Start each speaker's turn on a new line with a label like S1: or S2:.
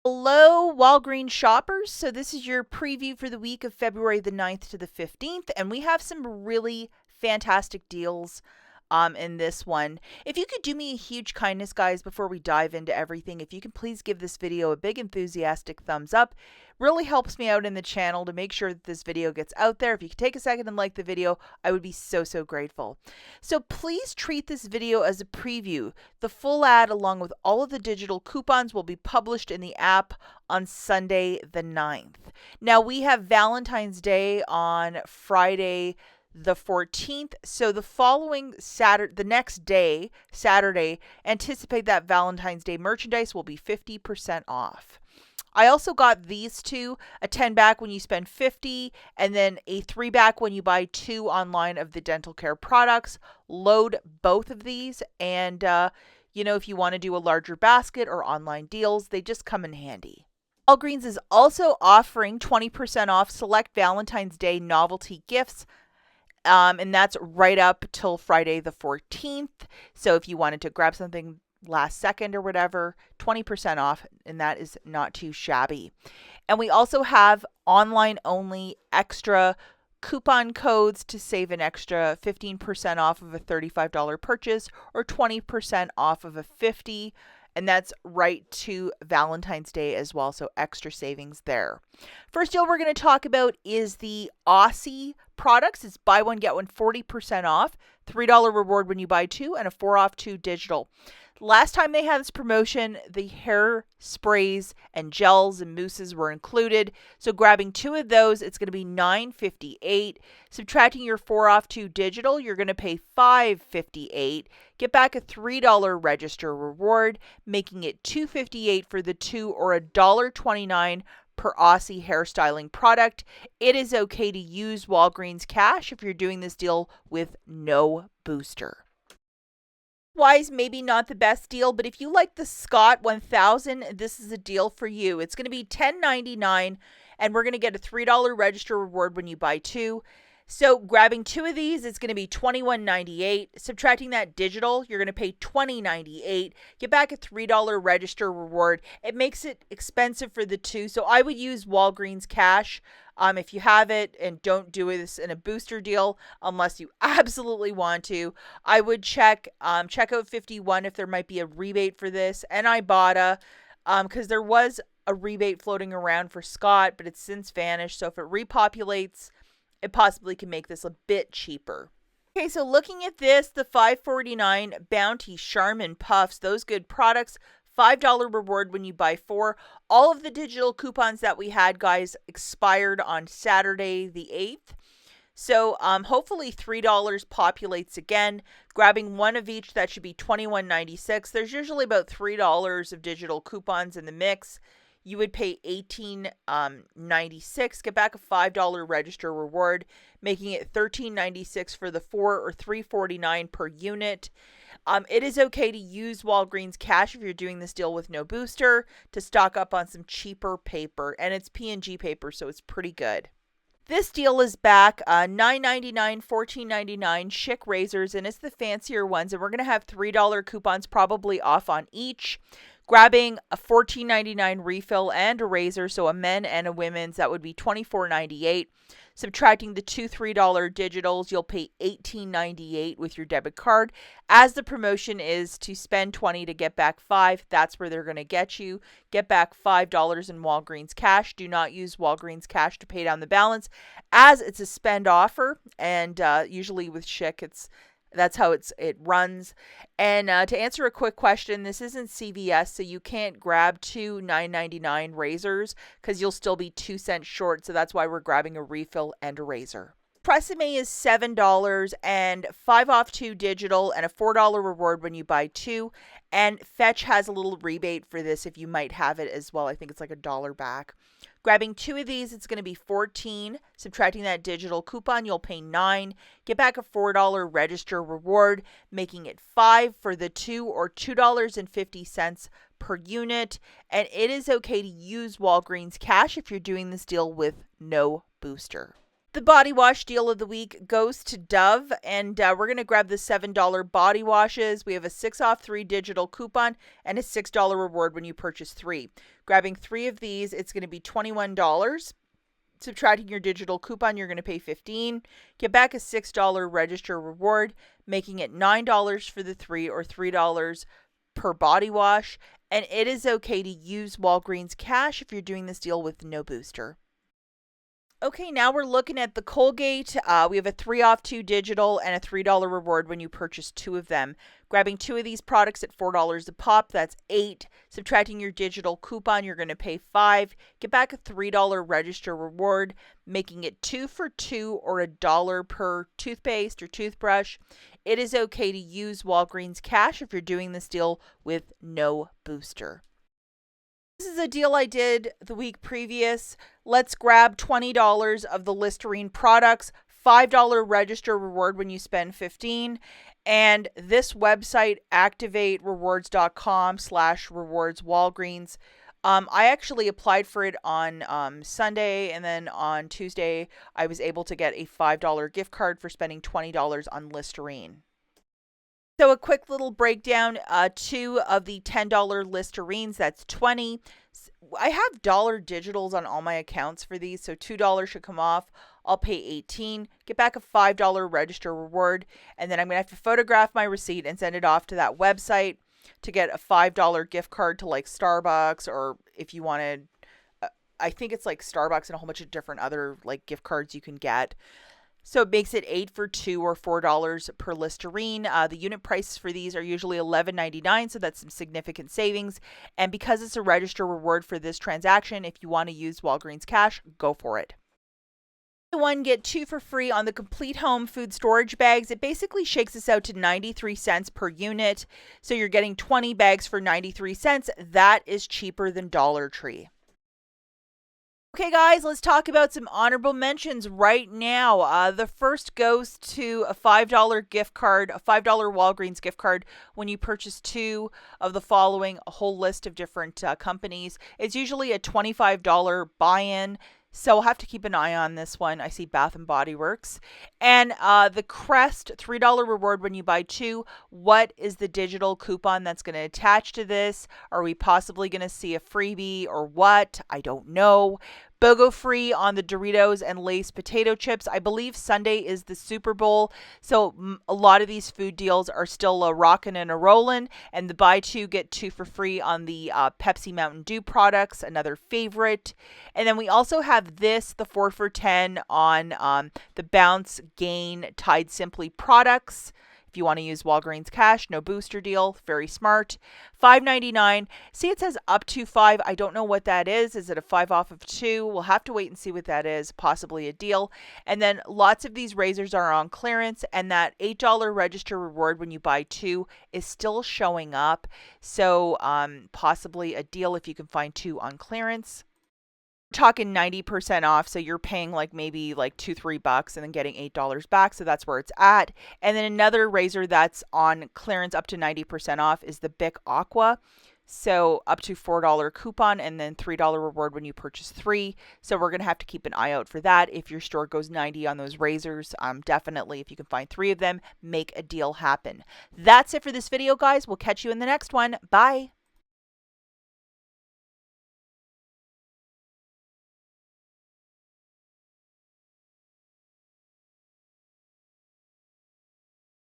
S1: Hello, Walgreens shoppers. So this is your preview for the week of February the 9th to the 15th, and we have some really fantastic deals in this one. If you could do me a huge kindness, guys, before we dive into everything, if you can please give this video a big enthusiastic thumbs up. Really helps me out in the channel to make sure that this video gets out there. If you could take a second and like the video, I would be so grateful. So please treat this video as a preview. The full ad along with all of the digital coupons will be published in the app on Sunday the 9th. Now we have Valentine's Day on Friday the 14th. So the following Saturday, the next day, Saturday, anticipate that Valentine's Day merchandise will be 50% off. I also got these two, a 10 back when you spend 50 and then a 3 back when you buy 2 online of the dental care products. Load both of these and if you want to do a larger basket or online deals, they just come in handy. Walgreens is also offering 20% off select Valentine's Day novelty gifts. And that's right up till Friday the 14th. So if you wanted to grab something last second or whatever, 20% off, and that is not too shabby. And we also have online only extra coupon codes to save an extra 15% off of a $35 purchase or 20% off of a $50, and that's right to Valentine's Day as well, so extra savings there. First deal we're going to talk about is the AUSSIE products. It's buy one, get one 40% off, $3 reward when you buy 2, and a 4 off 2 digital. Last time they had this promotion, the hair sprays and gels and mousses were included. So grabbing 2 of those, it's going to be $9.58. Subtracting your 4 off 2 digital, you're going to pay $5.58. Get back a $3 register reward, making it $2.58 for the 2 or $1.29 per AUSSIE hairstyling product. It is okay to use Walgreens cash if you're doing this deal with no booster. Wise, maybe not the best deal, but if you like the Scott 1000, this is a deal for you. It's going to be $10.99, and we're going to get a $3 register reward when you buy 2. So grabbing 2 of these, it's going to be $21.98. Subtracting that digital, you're going to pay $20.98. Get back a $3 register reward. It makes it expensive for the 2, so I would use Walgreens cash if you have it, and don't do this in a booster deal unless you absolutely want to. I would check out 51 if there might be a rebate for this, and IBOTTA, because there was a rebate floating around for Scott, but it's since vanished. So if it repopulates, it possibly can make this a bit cheaper. Okay, so looking at this, the $5.49 Bounty Charmin Puffs, those good products, $5 reward when you buy 4. All of the digital coupons that we had, guys, expired on Saturday the 8th. So hopefully $3 populates again. Grabbing 1 of each, that should be $21.96. There's usually about $3 of digital coupons in the mix. You would pay $18.96. Get back a $5 register reward, making it $13.96 for the 4 or $3.49 per unit. It is okay to use Walgreens cash if you're doing this deal with no booster to stock up on some cheaper paper, and it's P&G paper, so it's pretty good. This deal is back, $9.99, $14.99 Schick razors, and it's the fancier ones, and we're going to have $3 coupons probably off on each. Grabbing a $14.99 refill and a razor, so a men and a women's, that would be $24.98. Subtracting the 2 $3 digitals, you'll pay $18.98 with your debit card. As the promotion is to spend $20 to get back $5, that's where they're going to get you. Get back $5 in Walgreens cash. Do not use Walgreens cash to pay down the balance, as it's a spend offer, and usually with Schick, that's how it runs. And to answer a quick question, this isn't CVS, so you can't grab 2 $9.99 razors because you'll still be 2 cents short. So that's why we're grabbing a refill and a razor. Presame is $7 and 5 off 2 digital and a $4 reward when you buy 2. And Fetch has a little rebate for this if you might have it as well. I think it's like $1 back. Grabbing 2 of these, it's going to be $14. Subtracting that digital coupon, you'll pay $9. Get back a $4 register reward, making it $5 for the 2 or $2.50 per unit. And it is okay to use Walgreens cash if you're doing this deal with no booster. The body wash deal of the week goes to Dove, and we're going to grab the $7 body washes. We have a 6 off 3 digital coupon and a $6 reward when you purchase 3. Grabbing 3 of these, it's going to be $21. Subtracting your digital coupon, you're going to pay $15. Get back a $6 register reward, making it $9 for the 3 or $3 per body wash. And it is okay to use Walgreens cash if you're doing this deal with no booster. Okay, now we're looking at the Colgate. We have a 3 off 2 digital and a $3 reward when you purchase 2 of them. Grabbing 2 of these products at $4 a pop, that's 8. Subtracting your digital coupon, you're going to pay 5. Get back a $3 register reward, making it 2 for 2 or $1 per toothpaste or toothbrush. It is okay to use Walgreens cash if you're doing this deal with no booster. This is a deal I did the week previous. Let's grab $20 of the Listerine products, $5 register reward when you spend $15. And this website, activaterewards.com/rewards Walgreens. I actually applied for it on Sunday, and then on Tuesday, I was able to get a $5 gift card for spending $20 on Listerine. So a quick little breakdown, 2 of the $10 Listerines, that's 20. I have dollar digitals on all my accounts for these, so $2 should come off. I'll pay $18. Get back a $5 register reward, and then I'm going to have to photograph my receipt and send it off to that website to get a $5 gift card to like Starbucks, or if you wanted, I think it's like Starbucks and a whole bunch of different other like gift cards you can get. So it makes it 8 for 2 or $4 per Listerine. The unit prices for these are usually $11.99, so that's some significant savings. And because it's a register reward for this transaction, if you want to use Walgreens cash, go for it. One, get 2 for free on the Complete Home food storage bags. It basically shakes us out to 93 cents per unit. So you're getting 20 bags for 93 cents. That is cheaper than Dollar Tree. Okay, guys, let's talk about some honorable mentions right now. The first goes to a $5 gift card, a $5 Walgreens gift card when you purchase 2 of the following, a whole list of different companies. It's usually a $25 buy-in, so we'll have to keep an eye on this one. I see Bath & Body Works. And the Crest $3 reward when you buy 2. What is the digital coupon that's going to attach to this? Are we possibly going to see a freebie or what? I don't know. BOGO free on the Doritos and Lay's potato chips. I believe Sunday is the Super Bowl, so a lot of these food deals are still a rockin' and a rollin'. And the buy 2 get 2 for free on the Pepsi Mountain Dew products, another favorite. And then we also have this, the 4 for $10 on the Bounce Gain Tide Simply products. If you want to use Walgreens cash, no booster deal, very smart. $5.99. See, it says up to 5. I don't know what that is. Is it a 5 off of 2? We'll have to wait and see what that is. Possibly a deal. And then lots of these razors are on clearance, and that $8 register reward when you buy 2 is still showing up. So possibly a deal if you can find 2 on clearance. Talking 90% off, so you're paying like maybe like $2-3 and then getting $8 back, so that's where it's at. And then another razor that's on clearance up to 90% off is the Bic Aqua, so up to $4 coupon and then $3 reward when you purchase 3. So we're gonna have to keep an eye out for that. If your store goes 90 on those razors, definitely if you can find 3 of them, make a deal happen. That's it for this video, guys. We'll catch you in the next one. Bye.